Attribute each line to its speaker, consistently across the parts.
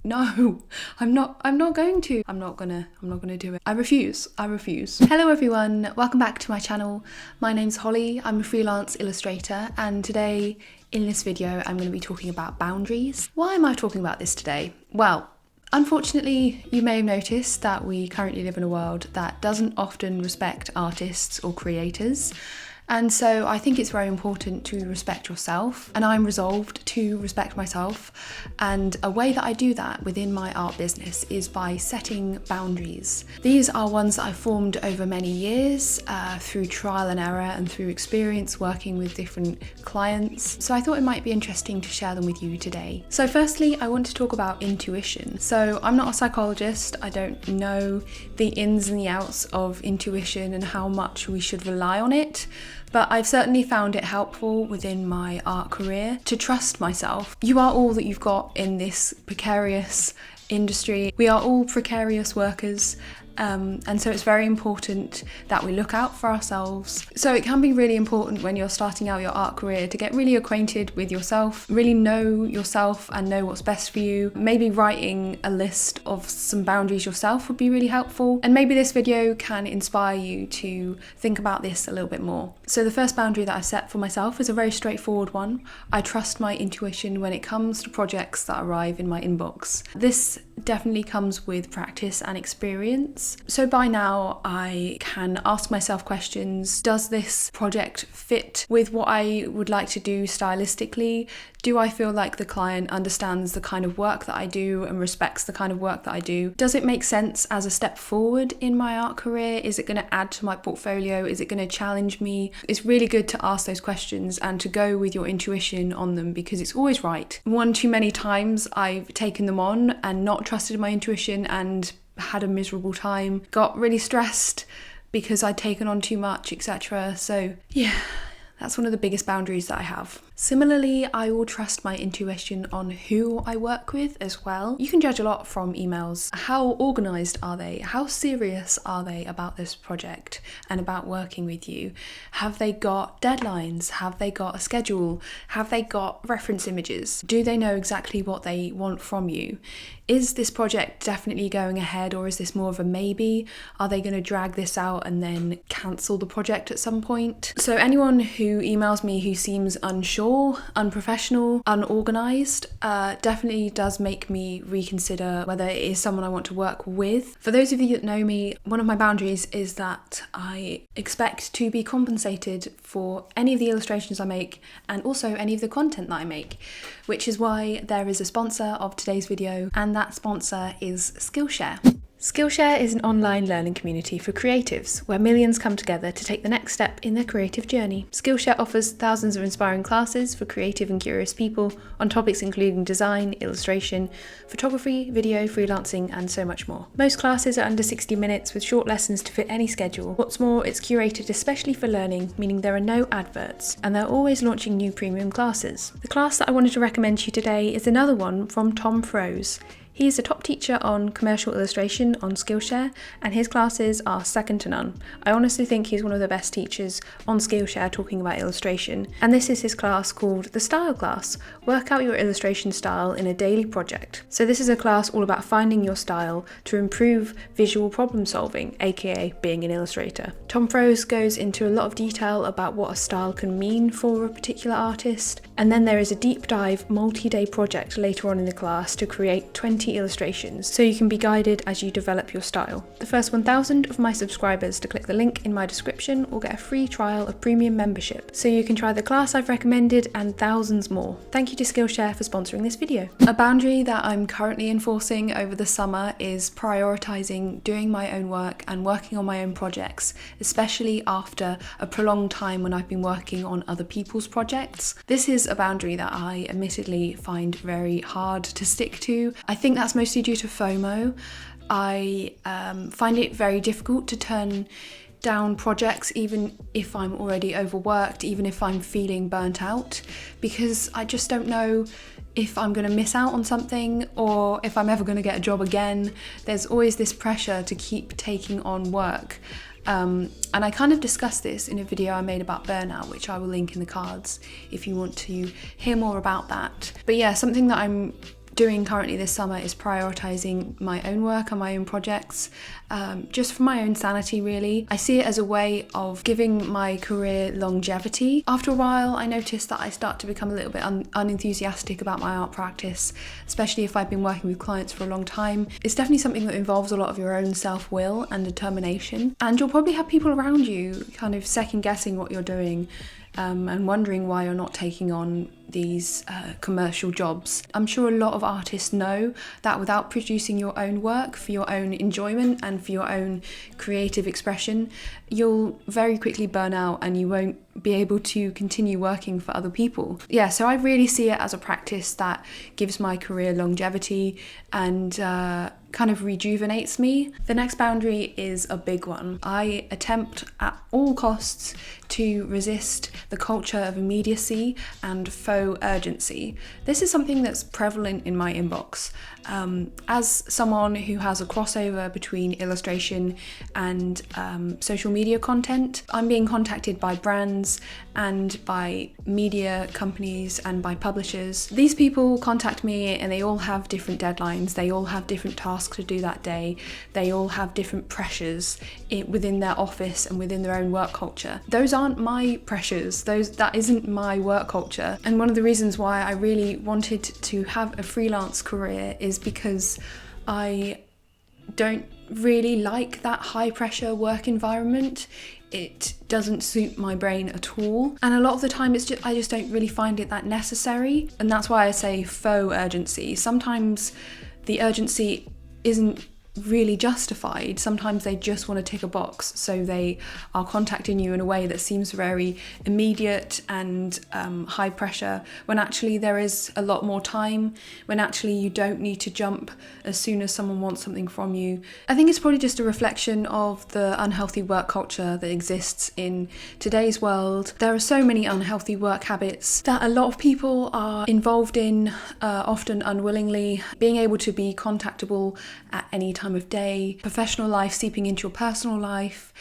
Speaker 1: No, I'm not going to. I'm not gonna do it. I refuse. Hello everyone, welcome back to my channel. My name's Holly, I'm a freelance illustrator, and today in this video I'm going to be talking about boundaries. Why am I talking about this today? Well, unfortunately, you may have noticed that we currently live in a world that doesn't often respect artists or creators. And so I think it's very important to respect yourself, and I'm resolved to respect myself. And a way that I do that within my art business is by setting boundaries. These are ones that I've formed over many years through trial and error and through experience working with different clients. So I thought it might be interesting to share them with you today. So firstly, I want to talk about intuition. So I'm not a psychologist. I don't know the ins and the outs of intuition and how much we should rely on it. But I've certainly found it helpful within my art career to trust myself. You are all that you've got in this precarious industry. We are all precarious workers. And so it's very important that we look out for ourselves. So it can be really important when you're starting out your art career to get really acquainted with yourself, really know yourself and know what's best for you. Maybe writing a list of some boundaries yourself would be really helpful. And maybe this video can inspire you to think about this a little bit more. So the first boundary that I set for myself is a very straightforward one. I trust my intuition when it comes to projects that arrive in my inbox. This definitely comes with practice and experience. So by now I can ask myself questions. Does this project fit with what I would like to do stylistically? Do I feel like the client understands the kind of work that I do and respects the kind of work that I do? Does it make sense as a step forward in my art career? Is it going to add to my portfolio? Is it going to challenge me? It's really good to ask those questions and to go with your intuition on them because it's always right. One too many times I've taken them on and not trusted my intuition and had a miserable time, got really stressed because I'd taken on too much, etc. So yeah, that's one of the biggest boundaries that I have. Similarly, I will trust my intuition on who I work with as well. You can judge a lot from emails. How organised are they? How serious are they about this project and about working with you? Have they got deadlines? Have they got a schedule? Have they got reference images? Do they know exactly what they want from you? Is this project definitely going ahead, or is this more of a maybe? Are they going to drag this out and then cancel the project at some point? So anyone who emails me who seems unsure, unprofessional, unorganised, definitely does make me reconsider whether it is someone I want to work with. For those of you that know me, one of my boundaries is that I expect to be compensated for any of the illustrations I make and also any of the content that I make, which is why there is a sponsor of today's video, and that sponsor is Skillshare. Skillshare is an online learning community for creatives where millions come together to take the next step in their creative journey. Skillshare offers thousands of inspiring classes for creative and curious people on topics including design, illustration, photography, video, freelancing, and so much more. Most classes are under 60 minutes with short lessons to fit any schedule. What's more, it's curated especially for learning, meaning there are no adverts, and they're always launching new premium classes. The class that I wanted to recommend to you today is another one from faux. He's a top teacher on commercial illustration on Skillshare, and his classes are second to none. I honestly think he's one of the best teachers on Skillshare talking about illustration, and this is his class called the Style Class. Work out your illustration style in a daily project. So this is a class all about finding your style to improve visual problem solving, aka being an illustrator. faux goes into a lot of detail about what a style can mean for a particular artist, and then there is a deep dive multi-day project later on in the class to create 20 illustrations, so you can be guided as you develop your style. The first 1,000 of my subscribers to click the link in my description will get a free trial of premium membership, so you can try the class I've recommended and thousands more. Thank you to Skillshare for sponsoring this video. A boundary that I'm currently enforcing over the summer is prioritising doing my own work and working on my own projects, especially after a prolonged time when I've been working on other people's projects. This is a boundary that I admittedly find very hard to stick to. I think that's mostly due to FOMO. I find it very difficult to turn down projects even if I'm already overworked, even if I'm feeling burnt out, because I just don't know if I'm going to miss out on something or if I'm ever going to get a job again. There's always this pressure to keep taking on work. And I kind of discussed this in a video I made about burnout, which I will link in the cards if you want to hear more about that. But yeah, something that I'm doing currently this summer is prioritizing my own work and my own projects, just for my own sanity really. I see it as a way of giving my career longevity. After a while, I notice that I start to become a little bit unenthusiastic about my art practice, especially if I've been working with clients for a long time. It's definitely something that involves a lot of your own self-will and determination, and you'll probably have people around you kind of second guessing what you're doing, and wondering why you're not taking on these commercial jobs. I'm sure a lot of artists know that without producing your own work for your own enjoyment and for your own creative expression, you'll very quickly burn out and you won't be able to continue working for other people. Yeah, so I really see it as a practice that gives my career longevity and kind of rejuvenates me. The next boundary is a big one. I attempt at all costs to resist the culture of immediacy and faux urgency. This is something that's prevalent in my inbox. As someone who has a crossover between illustration and social media content, I'm being contacted by brands and by media companies and by publishers. These people contact me and they all have different deadlines, they all have different tasks to do that day, they all have different pressures within their office and within their own work culture. Those aren't my pressures, that isn't my work culture. And one of the reasons why I really wanted to have a freelance career is because I don't really like that high pressure work environment. It doesn't suit my brain at all, and a lot of the time I just don't really find it that necessary, and that's why I say faux urgency. Sometimes the urgency isn't really justified. Sometimes they just want to tick a box, so they are contacting you in a way that seems very immediate and high pressure, when actually there is a lot more time, when actually you don't need to jump as soon as someone wants something from you. I think it's probably just a reflection of the unhealthy work culture that exists in today's world. There are so many unhealthy work habits that a lot of people are involved in, often unwillingly. Being able to be contactable at any time of day, professional life seeping into your personal life,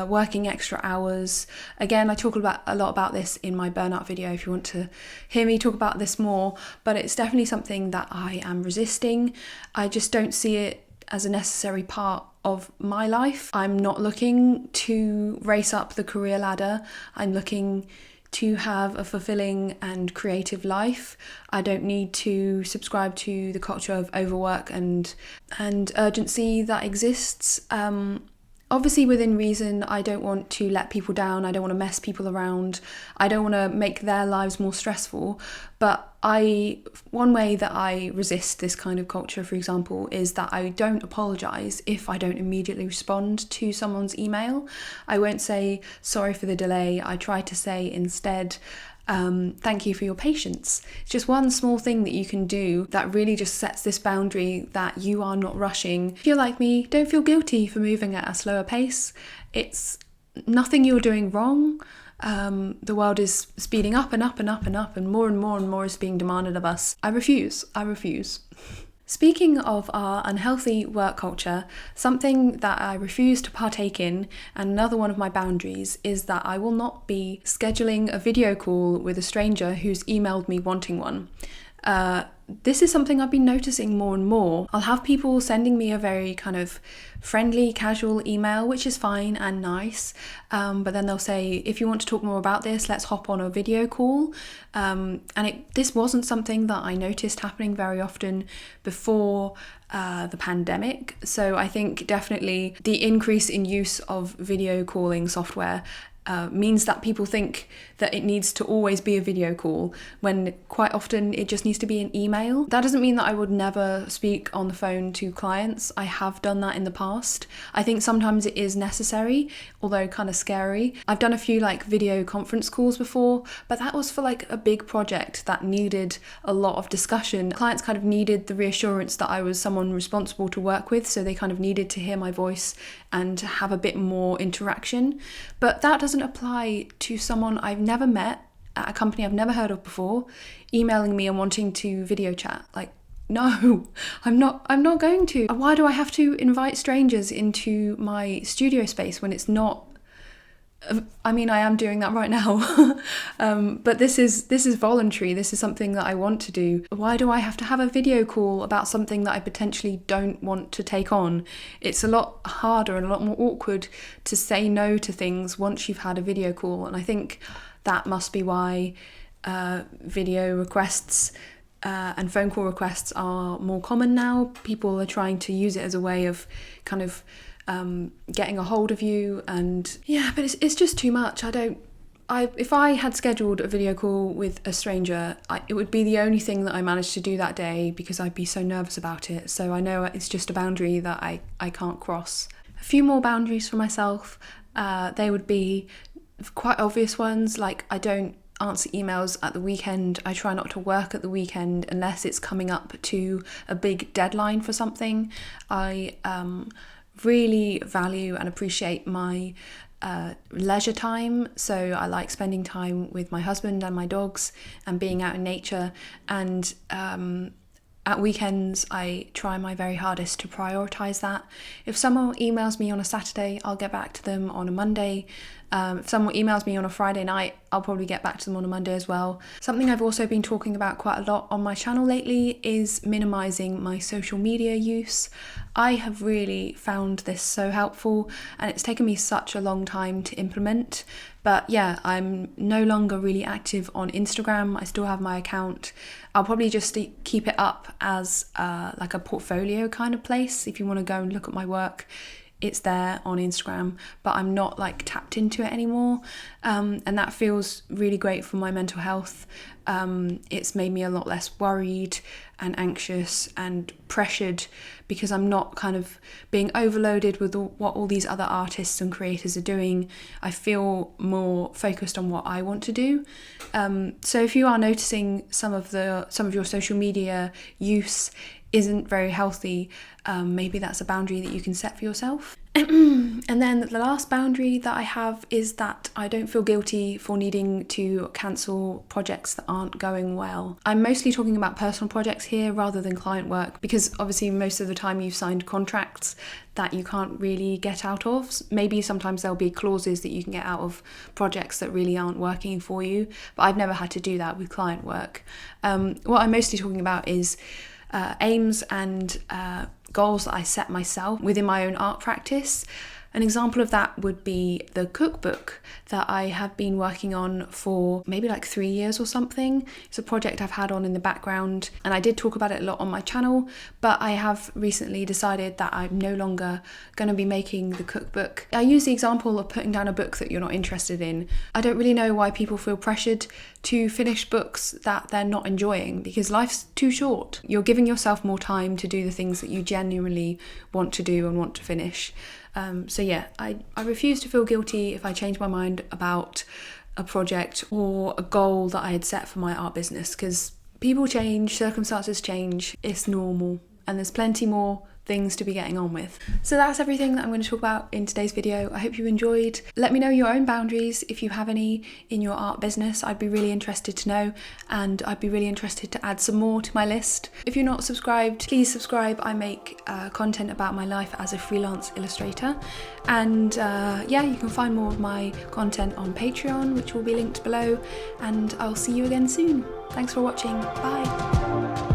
Speaker 1: working extra hours. Again, I talk a lot about this in my burnout video if you want to hear me talk about this more, but it's definitely something that I am resisting. I just don't see it as a necessary part of my life. I'm not looking to race up the career ladder. I'm looking to have a fulfilling and creative life. I don't need to subscribe to the culture of overwork and urgency that exists. Obviously within reason, I don't want to let people down, I don't want to mess people around, I don't want to make their lives more stressful, but one way that I resist this kind of culture, for example, is that I don't apologise if I don't immediately respond to someone's email. I won't say sorry for the delay, I try to say instead, thank you for your patience. It's just one small thing that you can do that really just sets this boundary that you are not rushing. If you're like me, don't feel guilty for moving at a slower pace. It's nothing you're doing wrong. The world is speeding up and up and up and up, and more is being demanded of us. I refuse. Speaking of our unhealthy work culture, something that I refuse to partake in, and another one of my boundaries, is that I will not be scheduling a video call with a stranger who's emailed me wanting one. This is something I've been noticing more and more. I'll have people sending me a very kind of friendly, casual email, which is fine and nice, but then they'll say, if you want to talk more about this, let's hop on a video call. This wasn't something that I noticed happening very often before the pandemic. So I think definitely the increase in use of video calling software means that people think that it needs to always be a video call, when quite often it just needs to be an email. That doesn't mean that I would never speak on the phone to clients. I have done that in the past. I think sometimes it is necessary, although kind of scary. I've done a few video conference calls before, but that was for a big project that needed a lot of discussion. Clients kind of needed the reassurance that I was someone responsible to work with, so they kind of needed to hear my voice and have a bit more interaction. But that doesn't apply to someone I've never met at a company I've never heard of before, emailing me and wanting to video chat. No, I'm not going to. Why do I have to invite strangers into my studio space when it's not I mean, I am doing that right now, but this is voluntary. This is something that I want to do. Why do I have to have a video call about something that I potentially don't want to take on? It's a lot harder and a lot more awkward to say no to things once you've had a video call, and I think that must be why video requests and phone call requests are more common now. People are trying to use it as a way of kind of getting a hold of you, and yeah, but it's just too much. If I had scheduled a video call with a stranger, it would be the only thing that I managed to do that day because I'd be so nervous about it. So I know it's just a boundary that I can't cross. A few more boundaries for myself, they would be quite obvious ones, like I don't answer emails at the weekend. I try not to work at the weekend unless it's coming up to a big deadline for something. I really value and appreciate my leisure time, so I like spending time with my husband and my dogs and being out in nature, and at weekends I try my very hardest to prioritise that. If someone emails me on a Saturday, I'll get back to them on a Monday. If someone emails me on a Friday night, I'll probably get back to them on a Monday as well. Something I've also been talking about quite a lot on my channel lately is minimising my social media use. I have really found this so helpful, and it's taken me such a long time to implement. But yeah, I'm no longer really active on Instagram. I still have my account. I'll probably just keep it up as like a portfolio kind of place. If you want to go and look at my work, it's there on Instagram, but I'm not like tapped into it anymore, and that feels really great for my mental health. It's made me a lot less worried and anxious and pressured because I'm not kind of being overloaded with what all these other artists and creators are doing. I feel more focused on what I want to do. So if you are noticing some of your social media use isn't very healthy, maybe that's a boundary that you can set for yourself. And then the last boundary that I have is that I don't feel guilty for needing to cancel projects that aren't going well. I'm mostly talking about personal projects here rather than client work, because obviously most of the time you've signed contracts that you can't really get out of. Maybe sometimes there'll be clauses that you can get out of projects that really aren't working for you, but I've never had to do that with client work. What I'm mostly talking about is aims and goals that I set myself within my own art practice. An example of that would be the cookbook that I have been working on for maybe like 3 years or something. It's a project I've had on in the background, and I did talk about it a lot on my channel, but I have recently decided that I'm no longer going to be making the cookbook. I use the example of putting down a book that you're not interested in. I don't really know why people feel pressured to finish books that they're not enjoying, because life's too short. You're giving yourself more time to do the things that you genuinely want to do and want to finish. So yeah, I refuse to feel guilty if I change my mind about a project or a goal that I had set for my art business, because people change, circumstances change, it's normal, and there's plenty more things to be getting on with. So that's everything that I'm going to talk about in today's video. I hope you enjoyed. Let me know your own boundaries if you have any in your art business. I'd be really interested to know, and I'd be really interested to add some more to my list. If you're not subscribed, please subscribe. I make content about my life as a freelance illustrator, and yeah, you can find more of my content on Patreon, which will be linked below, and I'll see you again soon. Thanks for watching. Bye.